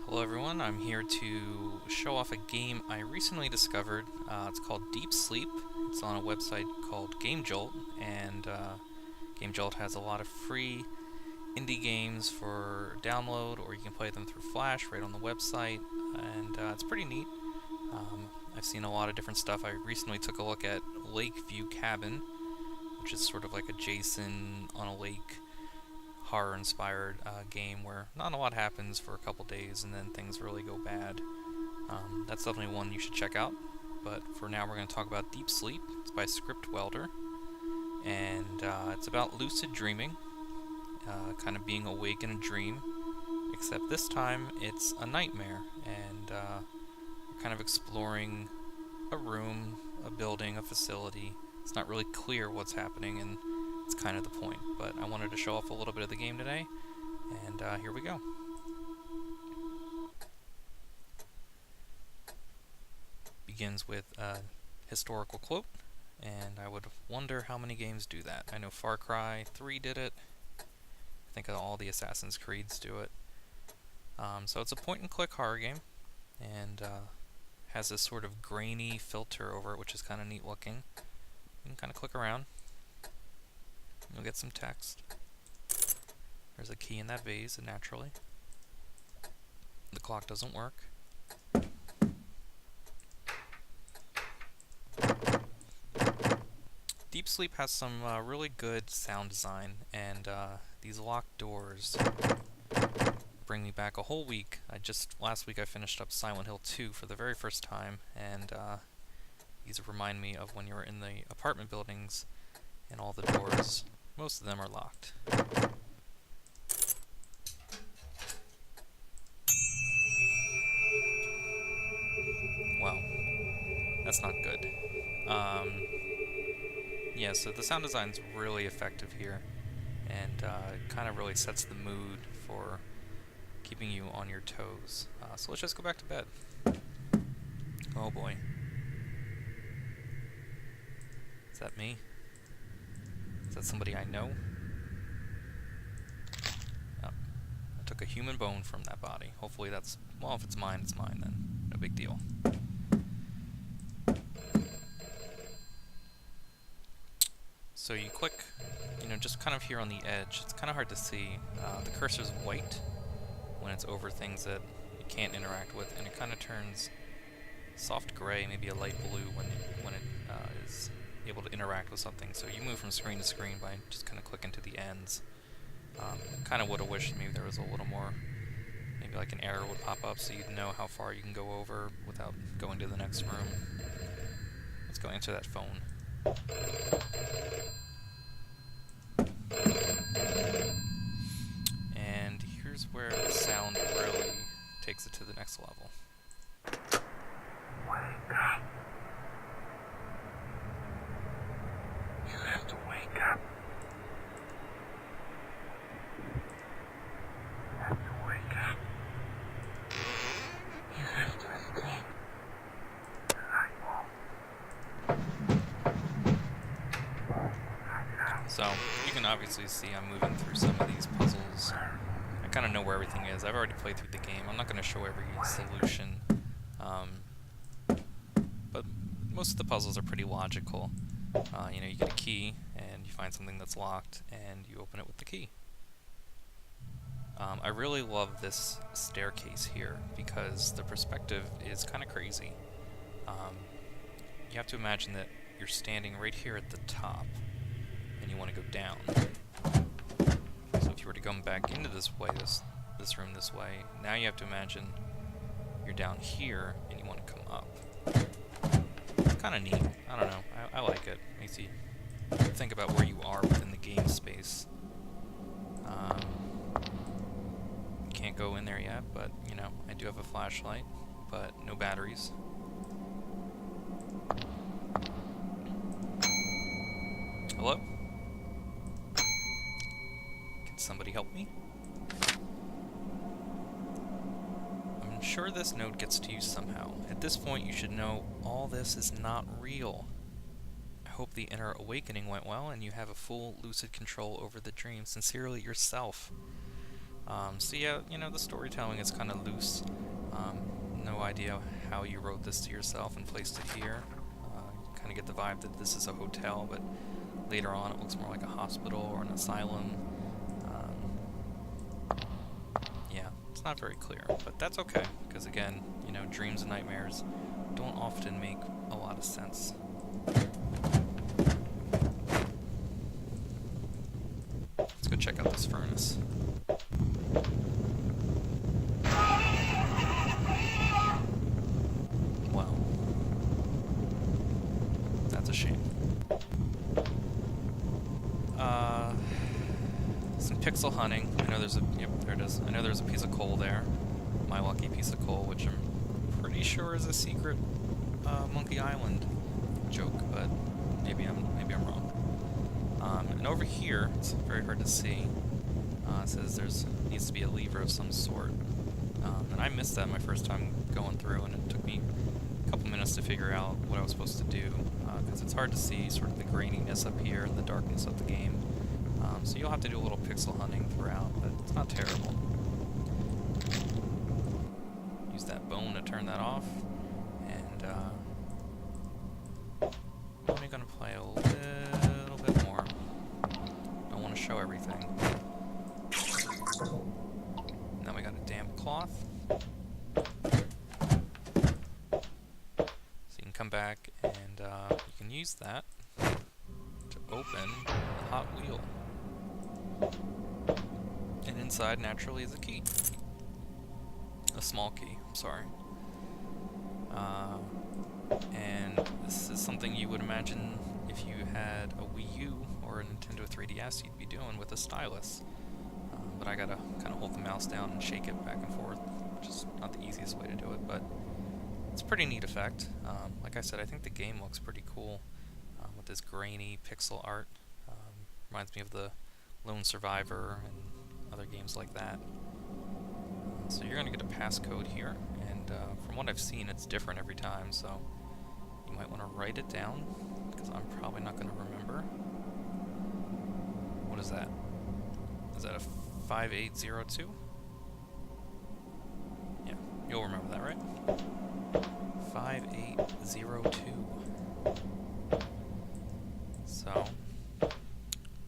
Hello everyone, I'm here to show off a game I recently discovered. It's called Deep Sleep. It's on a website called GameJolt, and GameJolt has a lot of free indie games for download, or you can play them through Flash right on the website, and it's pretty neat. I've seen a lot of different stuff. I recently took a look at Lakeview Cabin, which is sort of like a Jason on a lake horror-inspired game where not a lot happens for a couple days and then things really go bad. That's definitely one you should check out. But for now, we're going to talk about Deep Sleep. It's by Script Welder, and it's about lucid dreaming, kind of being awake in a dream, except this time it's a nightmare, and we're kind of exploring a room, a building, a facility. It's not really clear what's happening, and it's kind of the point, but I wanted to show off a little bit of the game today, and here we go. Begins with a historical quote, and I would wonder how many games do that. I know Far Cry 3 did it. I think all the Assassin's Creeds do it. So it's a point-and-click horror game, and has this sort of grainy filter over it, which is kind of neat looking. You can kind of click around. You'll get some text. There's a key in that vase, naturally. The clock doesn't work. Deep Sleep has some really good sound design, and these locked doors bring me back a whole week. Last week I finished up Silent Hill 2 for the very first time, and these remind me of when you were in the apartment buildings and all the doors, most of them are locked. Well, that's not good. Yeah, so the sound design's really effective here, and kind of really sets the mood for keeping you on your toes. So let's just go back to bed. Oh boy. Is that me? Is that somebody I know? Oh, I took a human bone from that body. Hopefully that's, well, if it's mine then. No big deal. So you click, just kind of here on the edge. It's kind of hard to see. The cursor's white when it's over things that you can't interact with, and it kind of turns soft gray, maybe a light blue when it is able to interact with something. So you move from screen to screen by just kind of clicking to the ends. Kind of would have wished maybe there was a little more, maybe like an arrow would pop up so you'd know how far you can go over without going to the next room. Let's go answer that phone. And here's where the sound really takes it to the next level. Wake up. You have to wake up. You have to wake up. You have to escape. I won't. So, you can obviously see I'm moving through some of these puzzles. I kind of know where everything is. I've already played through the game. I'm not going to show every solution. But most of the puzzles are pretty logical. You get a key, and you find something that's locked, and you open it with the key. I really love this staircase here, because the perspective is kind of crazy. You have to imagine that you're standing right here at the top, and you want to go down. So if you were to come back into this this room this way, now you have to imagine you're down here, and you want to come up. It's kind of neat. I don't know. I like it. Makes you think about where you are within the game space. Can't go in there yet, but, I do have a flashlight, but no batteries. Hello? Can somebody help me? I'm sure this note gets to you somehow. At this point, you should know all this is not real. I hope the inner awakening went well and you have a full lucid control over the dream. Sincerely, yourself. So yeah, you know, the storytelling is kind of loose. No idea how you wrote this to yourself and placed it here. You kind of get the vibe that this is a hotel, but later on it looks more like a hospital or an asylum. Yeah, it's not very clear, but that's okay, because again, you know, dreams and nightmares don't often make a lot of sense. Let's go check out this furnace. Wow. That's a shame. Some pixel hunting. I know there's a... Yep, there it is. I know there's a piece of coal there. My lucky piece of coal, which I'm pretty sure is a secret Monkey Island joke, but maybe I'm wrong. And over here, it's very hard to see. It says needs to be a lever of some sort. And I missed that my first time going through, and it took me a couple minutes to figure out what I was supposed to do, because it's hard to see sort of the graininess up here and the darkness of the game. So you'll have to do a little pixel hunting throughout, but it's not terrible. Use that bone to turn that off, and I'm only going to play a little bit more. Don't want to show everything. Now we got a damp cloth. So you can come back and you can use that to open the Hot Wheel. And inside, naturally, is a key. A small key, I'm sorry. And this is something you would imagine if you had a Wii U or a Nintendo 3DS you'd be doing with a stylus. But I gotta kind of hold the mouse down and shake it back and forth, which is not the easiest way to do it, but it's a pretty neat effect. Like I said, I think the game looks pretty cool with this grainy pixel art. Reminds me of the Lone Survivor and other games like that. So you're going to get a passcode here, and from what I've seen, it's different every time, so you might want to write it down, because I'm probably not going to remember. What is that? Is that a 5802? Yeah, you'll remember that, right? 5802. So,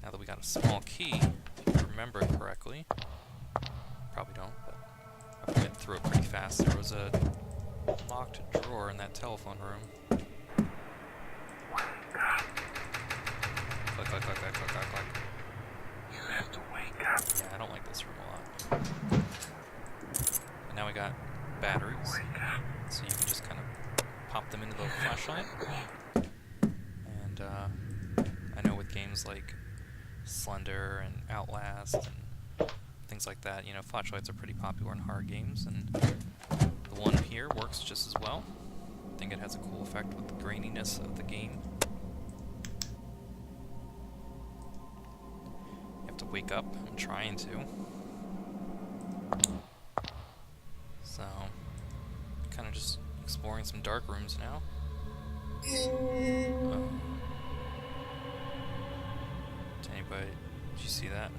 now that we got a small key, if you remember it correctly, probably don't, but I went through it pretty fast. There was a locked drawer in that telephone room. Click, click, click, click, click, click, click. You have to wake up. Yeah, I don't like this room a lot. And now we got batteries, Wake up. so you can just kind of pop them into the flashlight. And I know with games like Slender and Outlast and things like that, you know, flashlights are pretty popular in horror games, and the one here works just as well. I think it has a cool effect with the graininess of the game. You have to wake up. I'm trying to. So, kind of just exploring some dark rooms now. To anybody, did you see that?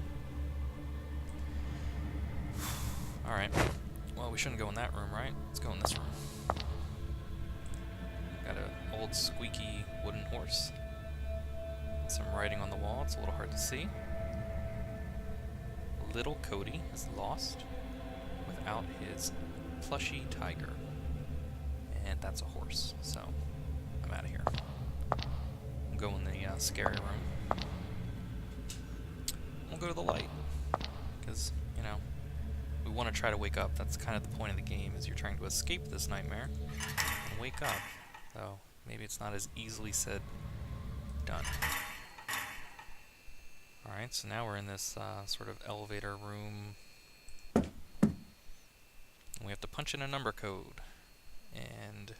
Alright. Well, we shouldn't go in that room, right? Let's go in this room. Got an old squeaky wooden horse. Some writing on the wall. It's a little hard to see. Little Cody is lost without his plushy tiger. And that's a horse, so I'm out of here. We'll go in the scary room. We'll go to the light, because, you know, we want to try to wake up. That's kind of the point of the game, is you're trying to escape this nightmare and wake up. So maybe it's not as easily said, done. Alright, so now we're in this sort of elevator room. And we have to punch in a number code. And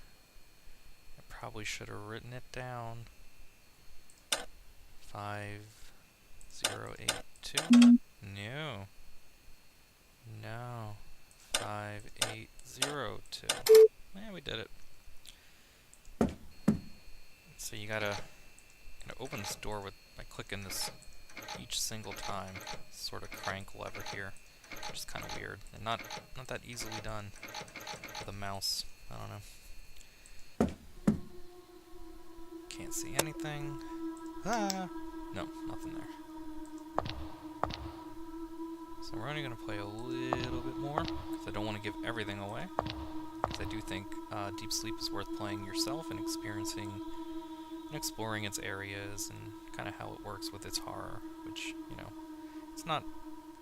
I probably should have written it down. 5082. No. No. 5802. Yeah, we did it. So you gotta open this door by clicking this each single time. Sort of crank lever here. which is kind of weird, and not that easily done with a mouse. I don't know. Can't see anything. Ah! No, nothing there. So we're only going to play a little bit more, because I don't want to give everything away. Because I do think Deep Sleep is worth playing yourself and experiencing and exploring its areas and kind of how it works with its horror, which, you know, it's not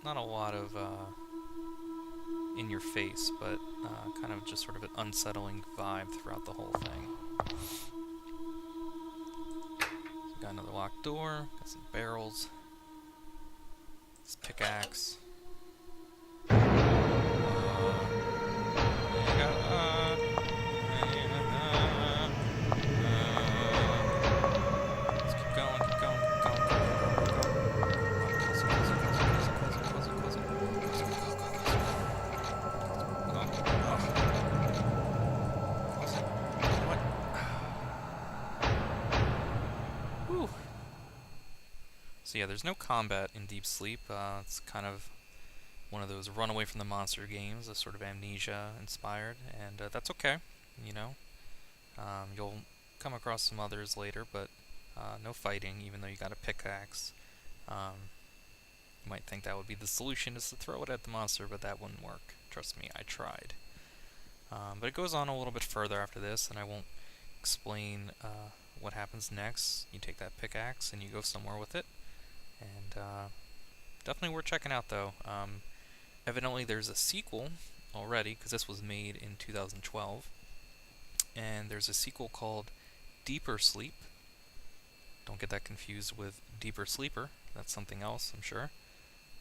a lot of in your face, but kind of just sort of an unsettling vibe throughout the whole thing. So got another locked door, got some barrels, this pickaxe. So yeah, there's no combat in Deep Sleep. It's kind of one of those run away from the monster games, a sort of Amnesia inspired, and that's okay, you know. You'll come across some others later, but no fighting, even though you got a pickaxe. You might think that would be the solution, is to throw it at the monster, but that wouldn't work. Trust me, I tried. But it goes on a little bit further after this, and I won't explain what happens next. You take that pickaxe and you go somewhere with it, and definitely worth checking out, though. Evidently there's a sequel already, because this was made in 2012, and there's a sequel called Deeper Sleep. Don't get that confused with Deeper Sleeper. That's something else, I'm sure.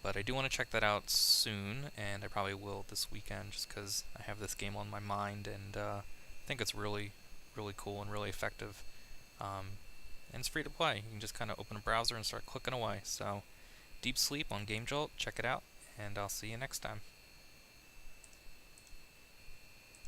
But I do want to check that out soon, and I probably will this weekend, just because I have this game on my mind, and I think it's really, really cool and really effective. And it's free to play. You can just kind of open a browser and start clicking away. So, Deep Sleep on Game Jolt, check it out, and I'll see you next time.